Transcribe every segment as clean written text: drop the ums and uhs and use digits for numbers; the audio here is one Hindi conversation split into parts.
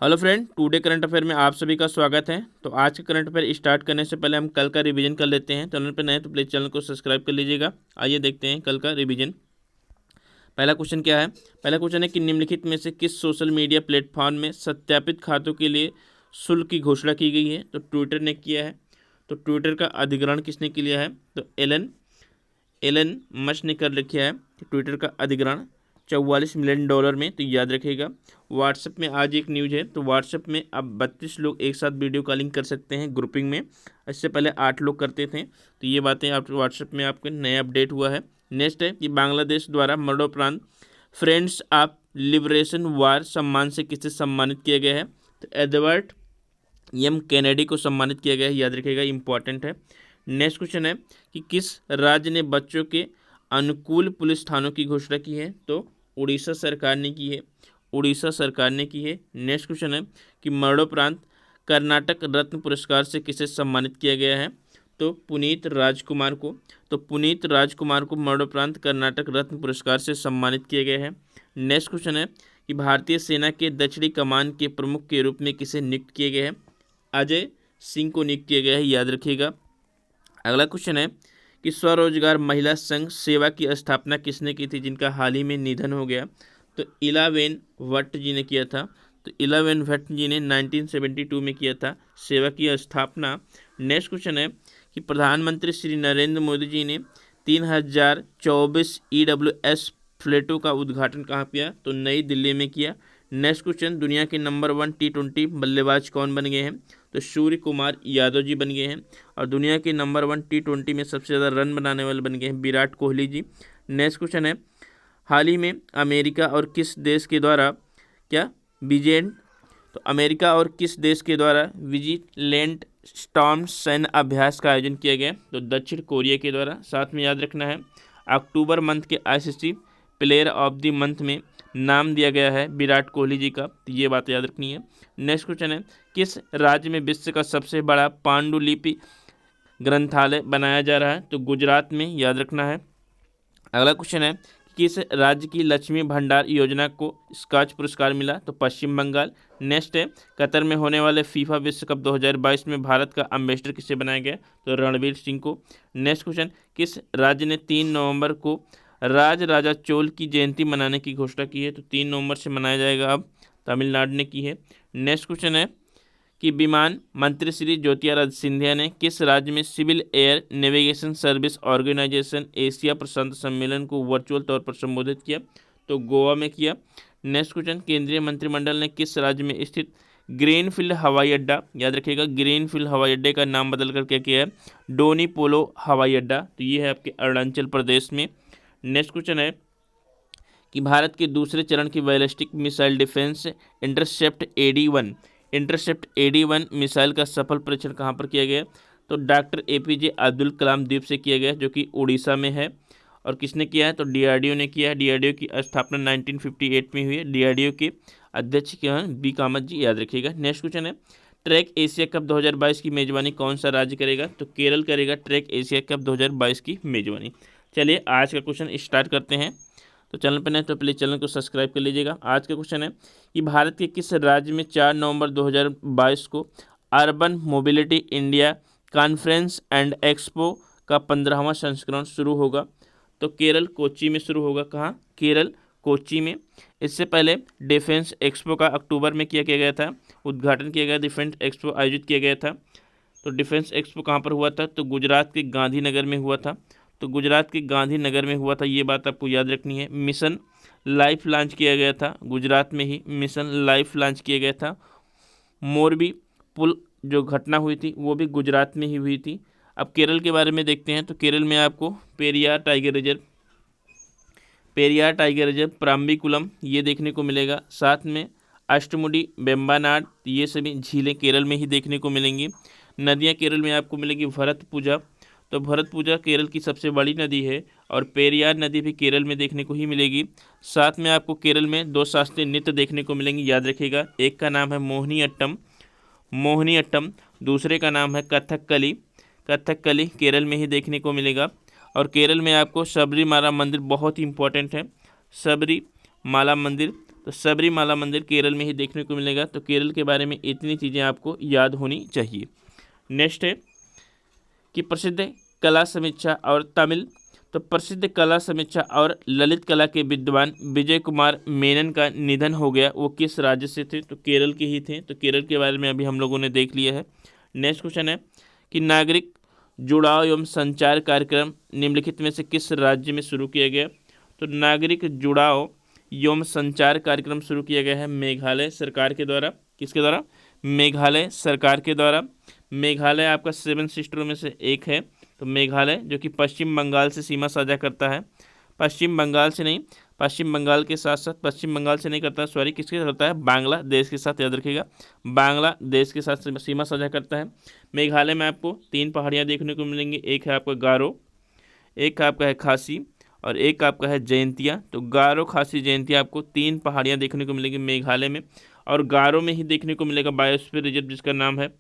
Hello friend, today current affair में आप सभी का स्वागत है। तो आज का करंट अफेयर स्टार्ट करने से पहले हम कल का रिवीजन कर लेते हैं। चैनल पर नए तो प्लीज़ चैनल को सब्सक्राइब कर लीजिएगा। आइए देखते हैं कल का रिवीजन। पहला क्वेश्चन क्या है? पहला क्वेश्चन है कि निम्नलिखित में से किस सोशल मीडिया प्लेटफॉर्म में सत्यापित खातों के लिए शुल्क की घोषणा की गई है? तो ट्विटर ने किया है। तो ट्विटर का अधिग्रहण किसने किया है? तो एलन मस्क ने कर रखा है ट्विटर का अधिग्रहण $44 मिलियन में। तो याद रखिएगा। व्हाट्सएप में आज एक न्यूज़ है। तो व्हाट्सएप में अब 32 लोग एक साथ वीडियो कॉलिंग कर सकते हैं ग्रुपिंग में। इससे पहले 8 लोग करते थे। तो ये बातें आप व्हाट्सएप में आपके नया अपडेट हुआ है। नेक्स्ट है कि बांग्लादेश द्वारा मरणोपरांत फ्रेंड्स ऑफ लिबरेशन वार सम्मान से किसे सम्मानित किया गया है? तो एडवर्ड केनेडी को सम्मानित किया गया है। याद रखिएगा, इंपॉर्टेंट है। नेक्स्ट क्वेश्चन है कि किस राज्य ने बच्चों के अनुकूल पुलिस थानों की घोषणा की है? तो उड़ीसा सरकार ने की है। उड़ीसा सरकार ने की है। नेक्स्ट क्वेश्चन है कि मरणोपरांत कर्नाटक रत्न पुरस्कार से किसे सम्मानित किया गया है? तो पुनीत राजकुमार को। तो पुनीत राजकुमार को मरणोपरांत कर्नाटक रत्न पुरस्कार से सम्मानित किया गया है। नेक्स्ट क्वेश्चन है कि भारतीय सेना के दक्षिणी कमान के प्रमुख के रूप में किसे नियुक्त किया गया है? अजय सिंह को नियुक्त किया गया है। याद रखिएगा। अगला क्वेश्चन है कि स्वरोजगार महिला संघ सेवा की स्थापना किसने की थी, जिनका हाल ही में निधन हो गया? तो इलावेन भट्ट जी ने किया था। तो इलावेन भट्ट जी ने 1972 में किया था सेवा की स्थापना। नेक्स्ट क्वेश्चन है कि प्रधानमंत्री श्री नरेंद्र मोदी जी ने 3024 EWS फ्लैटों का उद्घाटन कहाँ किया? तो नई दिल्ली में किया। नेक्स्ट क्वेश्चन, दुनिया के नंबर 1 T20 बल्लेबाज कौन बन गए हैं? तो सूर्य कुमार यादव जी बन गए हैं। और दुनिया के नंबर 1 T20 में सबसे ज़्यादा रन बनाने वाले बन गए हैं विराट कोहली जी। नेक्स्ट क्वेश्चन है, हाल ही में अमेरिका और किस देश के द्वारा क्या विजिलेंट तो अमेरिका और किस देश के द्वारा विजिलेंट स्टॉर्म सैन्य अभ्यास का आयोजन किया गया? तो दक्षिण कोरिया के द्वारा। साथ में याद रखना है, अक्टूबर मंथ के ICC player of the month में नाम दिया गया है विराट कोहली जी का। तो ये बात याद रखनी है। नेक्स्ट क्वेश्चन है, किस राज्य में विश्व का सबसे बड़ा पांडुलिपि ग्रंथालय बनाया जा रहा है? तो गुजरात में। याद रखना है। अगला क्वेश्चन है, किस राज्य की लक्ष्मी भंडार योजना को स्कॉच पुरस्कार मिला? तो पश्चिम बंगाल। नेक्स्ट है, कतर में होने वाले फीफा विश्व कप 2022 में भारत का एम्बेसडर किसे बनाया गया? तो रणवीर सिंह को। नेक्स्ट क्वेश्चन, किस राज्य ने 3 नवंबर को राज राजा चोल की जयंती मनाने की घोषणा की है? तो 3 नवंबर से मनाया जाएगा। अब तमिलनाडु ने की है। नेक्स्ट क्वेश्चन है कि विमान मंत्री श्री ज्योतिरादित्य सिंधिया ने किस राज्य में civil air navigation service organisation Asia प्रशांत सम्मेलन को वर्चुअल तौर पर संबोधित किया? तो गोवा में किया। नेक्स्ट क्वेश्चन, केंद्रीय मंत्रिमंडल ने किस राज्य में स्थित ग्रीनफील्ड हवाई अड्डा, याद रखिएगा ग्रीनफील्ड हवाई अड्डे का नाम बदल कर क्या किया है? डोनी पोलो हवाई अड्डा। तो ये है आपके अरुणाचल प्रदेश में। नेक्स्ट क्वेश्चन है कि भारत के दूसरे चरण की ballistic missile defence intercept AD-1 missile का सफल परीक्षण कहाँ पर किया गया? तो डॉक्टर APJ अब्दुल कलाम द्वीप से किया गया, जो कि उड़ीसा में है। और किसने किया है? तो DRDO ने किया है। DRDO की स्थापना 1958 में हुई है। DRDO के अध्यक्ष क्या हैं? बी कामत जी। याद रखिएगा। नेक्स्ट क्वेश्चन है, ट्रैक एशिया कप 2022 की मेजबानी कौन सा राज्य करेगा? तो केरल करेगा ट्रैक एशिया कप 2022 की मेजबानी। चलिए आज का क्वेश्चन स्टार्ट करते हैं। तो चैनल पर नहीं तो प्लीज़ चैनल को सब्सक्राइब कर लीजिएगा। आज का क्वेश्चन है कि भारत के किस राज्य में 4 नवंबर 2022 को urban mobility India conference and expo का 15वां संस्करण शुरू होगा? तो केरल कोच्चि में शुरू होगा। कहाँ? केरल कोच्चि में। इससे पहले डिफेंस एक्सपो का अक्टूबर में किया गया था, उद्घाटन किया गया, डिफेंस एक्सपो आयोजित किया गया था। तो डिफेंस एक्सपो कहाँ पर हुआ था? तो गुजरात के गांधीनगर में हुआ था। तो गुजरात के गांधीनगर में हुआ था, ये बात आपको याद रखनी है। मिशन लाइफ लॉन्च किया गया था गुजरात में ही, मिशन लाइफ लॉन्च किया गया था। मोरबी पुल जो घटना हुई थी वो भी गुजरात में ही हुई थी। अब केरल के बारे में देखते हैं। तो केरल में आपको पेरियार टाइगर रिजर्व प्राम्बिकुलम ये देखने को मिलेगा। साथ में अष्टमुडी, वेम्बानाड, ये सभी झीलें केरल में ही देखने को मिलेंगी। नदियाँ केरल में आपको मिलेगी भरतपुजा। तो भरतपुजा केरल की सबसे बड़ी नदी है। और पेरियार नदी भी केरल में देखने को ही मिलेगी। साथ में आपको केरल में 2 शास्त्रीय नृत्य देखने को मिलेंगे। याद रखिएगा, एक का नाम है मोहिनी अट्टम, दूसरे का नाम है कथकली केरल में ही देखने को मिलेगा। और केरल में आपको सबरीमाला मंदिर बहुत ही इंपॉर्टेंट है। सबरीमाला मंदिर तो सबरीमाला मंदिर केरल में ही देखने को मिलेगा। तो केरल के बारे में इतनी चीज़ें आपको याद होनी चाहिए। नेक्स्ट है कि प्रसिद्ध कला समीक्षा और तमिल, तो प्रसिद्ध कला समीक्षा और ललित कला के विद्वान विजय कुमार मेनन का निधन हो गया। वो किस राज्य से थे? तो केरल के ही थे। तो केरल के बारे में अभी हम लोगों ने देख लिया है। नेक्स्ट क्वेश्चन है कि नागरिक जुड़ाव एवं संचार कार्यक्रम निम्नलिखित में से किस राज्य में शुरू किया गया? तो नागरिक जुड़ाव एवं संचार कार्यक्रम शुरू किया गया है मेघालय सरकार के द्वारा। किसके द्वारा? मेघालय सरकार के द्वारा। मेघालय आपका 7 सिस्टरों में से एक है। तो मेघालय जो कि पश्चिम बंगाल से सीमा साझा करता है, पश्चिम बंगाल से नहीं, पश्चिम बंगाल के साथ साथ, पश्चिम बंगाल से नहीं करता, सॉरी, किसके साथ करता है? बांग्लादेश के साथ, याद रखिएगा, बांग्लादेश के साथ सीमा साझा करता है। मेघालय में आपको 3 पहाड़ियाँ देखने को मिलेंगी। एक है आपका गारो, एक आपका है खासी और एक आपका है जयंतिया। तो गारो, खासी, जयंतिया आपको 3 पहाड़ियाँ देखने को मिलेंगी मेघालय में। और गारो में ही देखने को मिलेगा बायोस्फीयर रिजर्व जिसका नाम है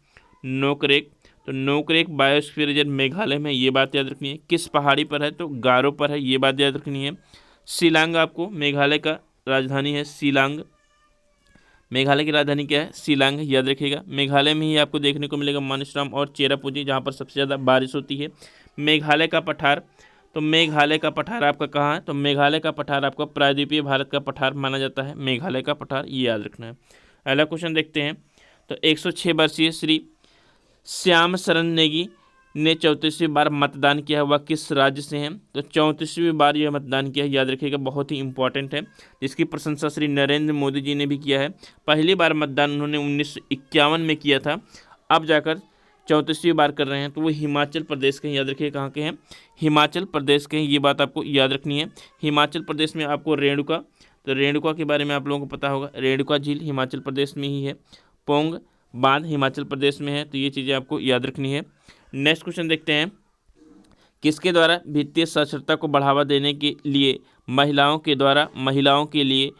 नोकरेक। तो नोकरेक बायोस्फीयर रिजर्व मेघालय में, ये बात याद रखनी है। किस पहाड़ी पर है? तो गारो पर है, ये बात याद रखनी है। शिलांग आपको मेघालय का राजधानी है, शिलांग। मेघालय की राजधानी क्या है? शिलांग, याद रखिएगा। मेघालय में ही आपको देखने को मिलेगा मानसरोवर और चेरापूंजी जहाँ पर सबसे ज़्यादा बारिश होती है। मेघालय का पठार, तो मेघालय का पठार आपका कहाँ है? तो मेघालय का पठार आपका प्रायद्वीपीय भारत का पठार माना जाता है, मेघालय का पठार, ये याद रखना है। अगला क्वेश्चन देखते हैं। तो 106 वर्षीय श्री श्याम शरण नेगी ने 34वीं बार मतदान किया हुआ किस राज्य से हैं? तो 34वीं बार यह मतदान किया है, याद रखिएगा, बहुत ही इंपॉर्टेंट है, जिसकी प्रशंसा श्री नरेंद्र मोदी जी ने भी किया है। पहली बार मतदान उन्होंने 1951 में किया था, अब जाकर 34वीं बार कर रहे हैं। तो वो हिमाचल प्रदेश के हैं, याद रखिए, कहाँ के हैं? हिमाचल प्रदेश के हैं, ये बात आपको याद रखनी है। हिमाचल प्रदेश में आपको रेणुका, तो रेणुका के बारे में आप लोगों को पता होगा, रेणुका झील हिमाचल प्रदेश में ही है। पोंग बांध हिमाचल प्रदेश में है। तो ये चीज़ें आपको याद रखनी है। नेक्स्ट क्वेश्चन देखते हैं। किसके द्वारा वित्तीय साक्षरता को बढ़ावा देने के लिए महिलाओं के द्वारा महिलाओं के लिए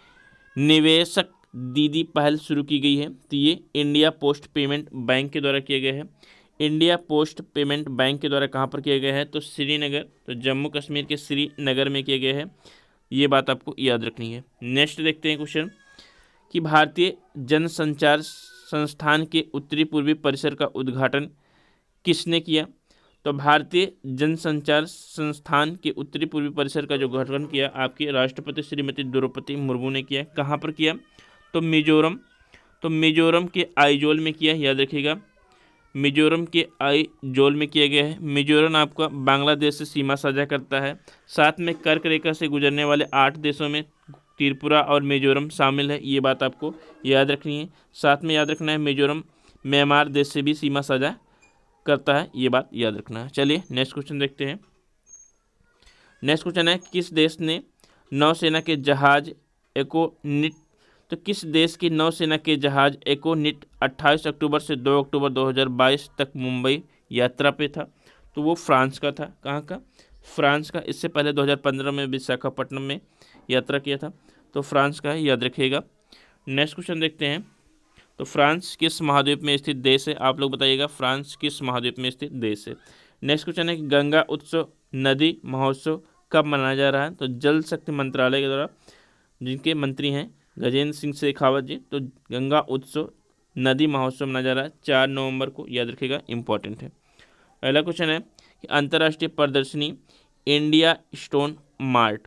निवेशक दीदी पहल शुरू की गई है? तो ये इंडिया पोस्ट पेमेंट बैंक के द्वारा किया गया है। इंडिया पोस्ट पेमेंट बैंक के द्वारा कहाँ पर किया गया है? तो श्रीनगर, तो जम्मू कश्मीर के श्रीनगर में किया गया है, ये बात आपको याद रखनी है। नेक्स्ट देखते हैं क्वेश्चन कि भारतीय जनसंचार संस्थान के उत्तरी पूर्वी परिसर का उद्घाटन किसने किया? तो भारतीय जनसंचार संस्थान के उत्तरी पूर्वी परिसर का जो उद्घाटन किया आपके राष्ट्रपति श्रीमती द्रौपदी मुर्मू ने किया। कहाँ पर किया? तो मिजोरम, तो मिजोरम के आइजोल में किया, याद रखिएगा, मिजोरम के आइजोल में किया गया है। मिजोरम आपका बांग्लादेश से सीमा साझा करता है, साथ में कर्क रेखा से गुजरने वाले 8 देशों में त्रिपुरा और मिजोरम शामिल है, ये बात आपको याद रखनी है। साथ में याद रखना है मिजोरम म्यांमार देश से भी सीमा साझा करता है, ये बात याद रखना है। चलिए नेक्स्ट क्वेश्चन देखते हैं। नेक्स्ट क्वेश्चन है किस देश ने नौसेना के जहाज एकोनिट, तो किस देश की नौसेना के जहाज एकोनिट 28 अक्टूबर से 2 अक्टूबर 2022 तक मुंबई यात्रा पे था? तो वो फ्रांस का था। कहाँ का? फ्रांस का। इससे पहले 2015 में विशाखापट्टनम में यात्रा किया था, तो फ्रांस का है, याद रखिएगा। नेक्स्ट क्वेश्चन देखते हैं। तो फ्रांस किस महाद्वीप में स्थित देश है? आप लोग बताइएगा, फ्रांस किस महाद्वीप में स्थित देश है। नेक्स्ट क्वेश्चन है कि गंगा उत्सव नदी महोत्सव कब मनाया जा रहा है? तो जल शक्ति मंत्रालय के द्वारा, जिनके मंत्री हैं गजेंद्र सिंह शेखावत जी, तो गंगा उत्सव नदी महोत्सव मनाया जा रहा है 4 नवंबर को, याद रखिएगा, इंपॉर्टेंट है। अगला क्वेश्चन है कि अंतर्राष्ट्रीय प्रदर्शनी इंडिया स्टोन मार्ट,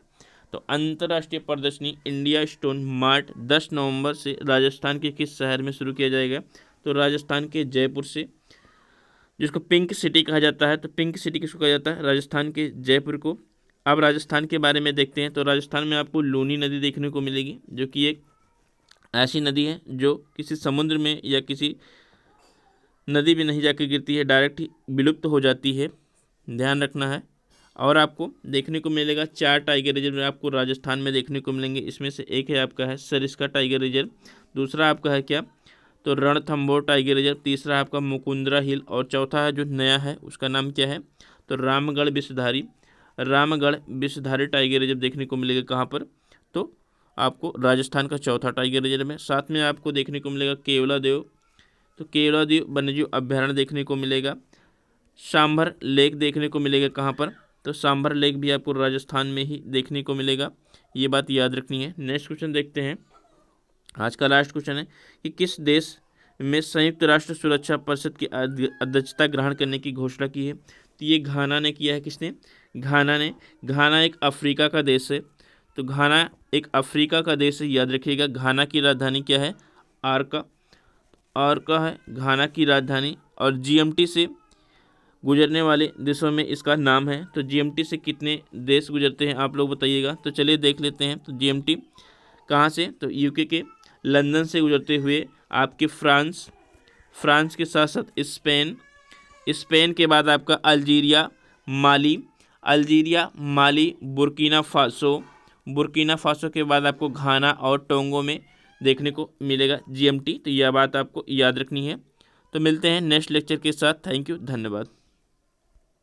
तो अंतर्राष्ट्रीय प्रदर्शनी इंडिया स्टोन मार्ट 10 नवंबर से राजस्थान के किस शहर में शुरू किया जाएगा? तो राजस्थान के जयपुर से, जिसको पिंक सिटी कहा जाता है। तो पिंक सिटी किसको कहा जाता है? राजस्थान के जयपुर को। अब राजस्थान के बारे में देखते हैं। तो राजस्थान में आपको लूनी नदी देखने को मिलेगी, जो कि एक ऐसी नदी है जो किसी समुद्र में या किसी नदी में नहीं जाकर गिरती है, डायरेक्ट ही विलुप्त हो जाती है, ध्यान रखना है। और आपको देखने को मिलेगा 4 टाइगर रिजर्व आपको राजस्थान में देखने को मिलेंगे। इसमें से एक है आपका है सरिस्का टाइगर रिजर्व, दूसरा आपका है क्या? तो रणथंभौर टाइगर रिजर्व, तीसरा आपका मुकुंदरा हिल, और चौथा है जो नया है उसका नाम क्या है? तो रामगढ़ विषधारी, रामगढ़ विषधारी टाइगर रिजर्व देखने को मिलेगा। कहाँ पर? तो आपको राजस्थान का चौथा टाइगर रिजर्व है। साथ में आपको देखने को मिलेगा केवलादेव, तो केवलादेव वन्यजीव अभ्यारण्य देखने को मिलेगा। सांभर लेक देखने को मिलेगा। कहाँ पर? तो सांभर लेक भी आपको राजस्थान में ही देखने को मिलेगा, ये बात याद रखनी है। नेक्स्ट क्वेश्चन देखते हैं। आज का लास्ट क्वेश्चन है कि किस देश में संयुक्त राष्ट्र सुरक्षा परिषद की अध्यक्षता ग्रहण करने की घोषणा की है? तो ये घाना ने किया है। किसने? घाना ने। घाना एक अफ्रीका का देश है। तो घाना एक अफ्रीका का देश है, याद रखिएगा। घाना की राजधानी क्या है? आर्का है घाना की राजधानी। और जीएमटी से गुजरने वाले देशों में इसका नाम है। तो जीएमटी से कितने देश गुजरते हैं आप लोग बताइएगा। तो चलिए देख लेते हैं। तो जीएमटी कहाँ से? तो यूके के लंदन से गुजरते हुए आपके फ्रांस के साथ साथ स्पेन के बाद आपका अल्जीरिया, माली, बुर्किना फासो के बाद आपको घाना और टोंगो में देखने को मिलेगा जीएमटी। तो यह बात आपको याद रखनी है। तो मिलते हैं नेक्स्ट लेक्चर के साथ। थैंक यू, धन्यवाद।